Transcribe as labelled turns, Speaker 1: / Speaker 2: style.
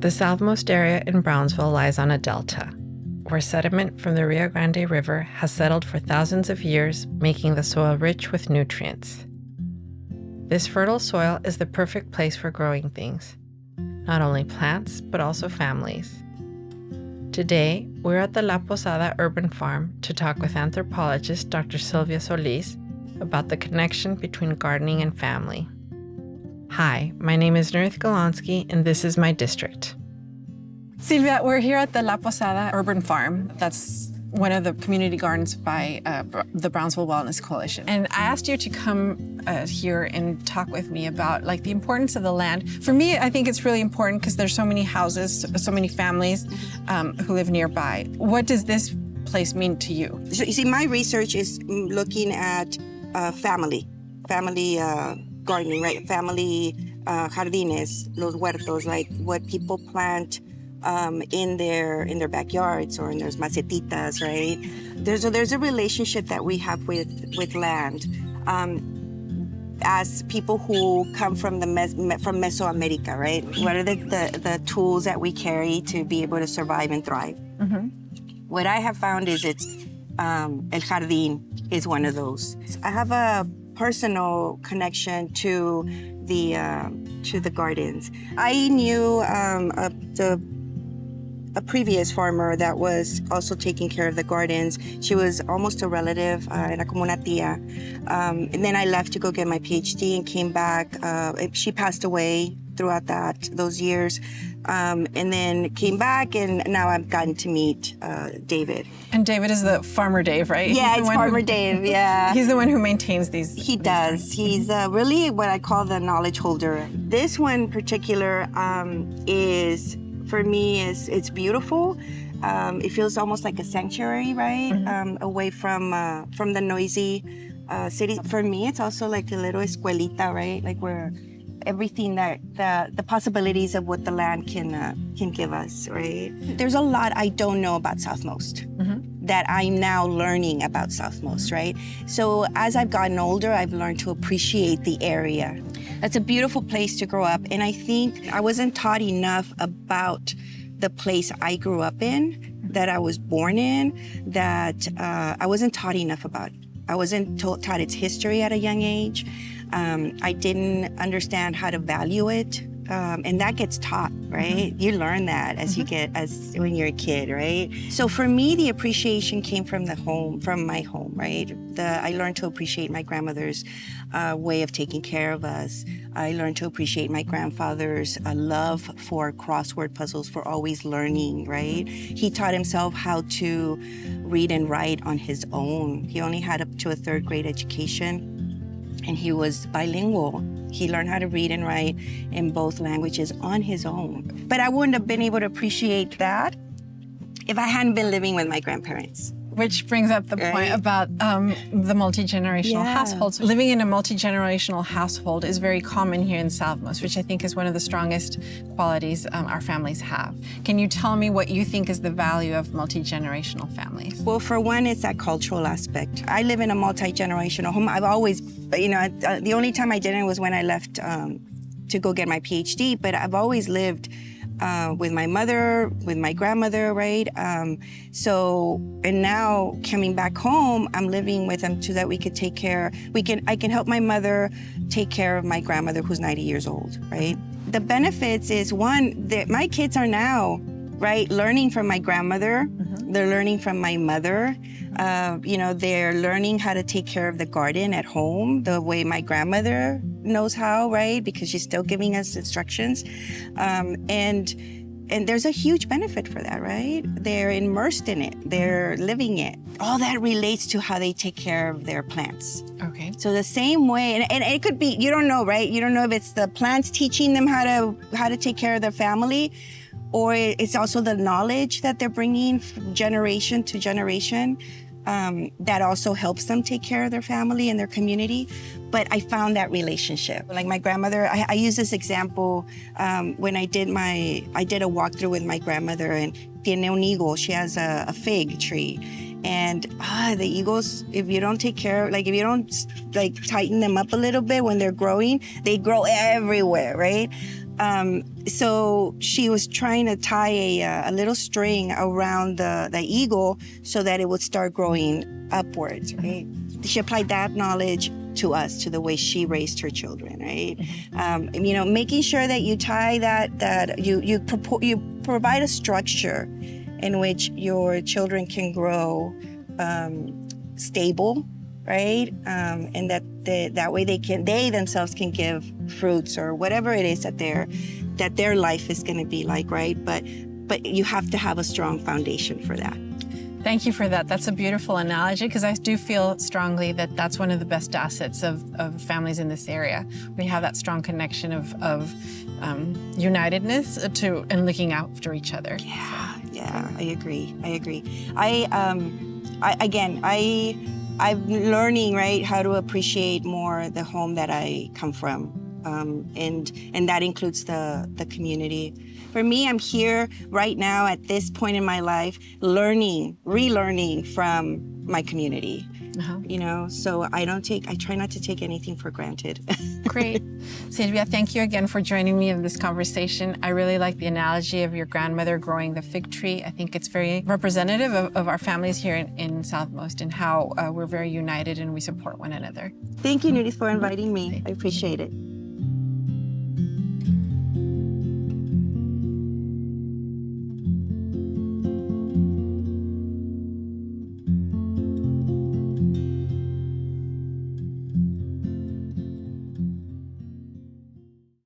Speaker 1: The southmost area in Brownsville lies on a delta, where sediment from the Rio Grande River has settled for thousands of years, making the soil rich with nutrients. This fertile soil is the perfect place for growing things, not only plants, but also families. Today, we're at the La Posada urban farm to talk with anthropologist Dr. Silvia Solis about the connection between gardening and family. Hi, my name is Nurit Golonsky, and this is my district.
Speaker 2: Silvia, we're here at the La Posada urban farm. That's one of the community gardens by the Brownsville Wellness Coalition. And I asked you to come here and talk with me about the importance of the land. For me, I think it's really important because there's so many houses, so many families who live nearby. What does this place mean to you?
Speaker 3: So you see, my research is looking at family gardening, right? Family jardines, los huertos, like what people plant in their backyards or in their macetitas, right? There's a relationship that we have with land. As people who come from Mesoamerica, right? What are the tools that we carry to be able to survive and thrive? Mm-hmm. What I have found is it's El Jardín is one of those. I have a personal connection to the gardens. I knew a previous farmer that was also taking care of the gardens. She was almost a relative, era como una tía. And then I left to go get my PhD and came back. She passed away throughout those years. And then came back, and now I've gotten to meet David.
Speaker 2: And David is the Farmer Dave, right?
Speaker 3: Yeah, it's Farmer Dave, yeah.
Speaker 2: He's the one who maintains these.
Speaker 3: He does. He's really what I call the knowledge holder. This one particular is, for me, it's beautiful. It feels almost like a sanctuary, right? Mm-hmm. Away from the noisy city. For me, it's also like a little escuelita, right? Like where everything that the possibilities of what the land can give us, right? There's a lot I don't know about Southmost that I'm now learning about Southmost, right? So as I've gotten older, I've learned to appreciate the area. It's a beautiful place to grow up, and I think I wasn't taught enough about the place I grew up in, that I was born in, that I wasn't taught enough about. I wasn't taught its history at a young age. I didn't understand how to value it, and that gets taught, right? You learn that as you when you're a kid, right? So for me, the appreciation came from my home, right? I learned to appreciate my grandmother's way of taking care of us. I learned to appreciate my grandfather's love for crossword puzzles, for always learning, right? He taught himself how to read and write on his own. He only had up to a third grade education. And he was bilingual. He learned how to read and write in both languages on his own. But I wouldn't have been able to appreciate that if I hadn't been living with my grandparents.
Speaker 2: Which brings up the point about the multi-generational households. Living in a multi-generational household is very common here in Southmost, which I think is one of the strongest qualities our families have. Can you tell me what you think is the value of multi-generational families?
Speaker 3: Well, for one, it's that cultural aspect. I live in a multi-generational home. I've always, the only time I didn't was when I left to go get my PhD, but I've always lived with my mother, with my grandmother, right? And now coming back home, I'm living with them so that we could I can help my mother take care of my grandmother who's 90 years old, right? The benefits is one, that my kids are now, right, learning from my grandmother. They're learning from my mother. They're learning how to take care of the garden at home the way my grandmother knows how, right? Because she's still giving us instructions. And there's a huge benefit for that, right? They're immersed in it. They're living it. All that relates to how they take care of their plants.
Speaker 2: Okay.
Speaker 3: So the same way, and it could be, you don't know, right? You don't know if it's the plants teaching them how to take care of their family, or it's also the knowledge that they're bringing from generation to generation that also helps them take care of their family and their community. But I found that relationship. Like my grandmother, I use this example when I did a walkthrough with my grandmother, and tiene un higo, she has a fig tree. And the eagles, if you don't take care, if you don't tighten them up a little bit when they're growing, they grow everywhere, right? So she was trying to tie a little string around the eagle so that it would start growing upwards, right? She applied that knowledge to us, to the way she raised her children, right? Making sure that you tie that you provide a structure in which your children can grow stable, right? And that way they themselves can give fruits or whatever it is that their life is going to be like, right? But you have to have a strong foundation for that.
Speaker 2: Thank you for that. That's a beautiful analogy, because I do feel strongly that that's one of the best assets of families in this area. We have that strong connection of unitedness and looking after each other.
Speaker 3: Yeah, I agree. I'm learning, right, how to appreciate more the home that I come from, and that includes the community. For me, I'm here right now at this point in my life, relearning from my community. So I try not to take anything for granted.
Speaker 2: Great. Silvia, thank you again for joining me in this conversation. I really like the analogy of your grandmother growing the fig tree. I think it's very representative of our families here in Southmost, and how we're very united and we support one another.
Speaker 3: Thank you, Nudis, for inviting me. I appreciate it.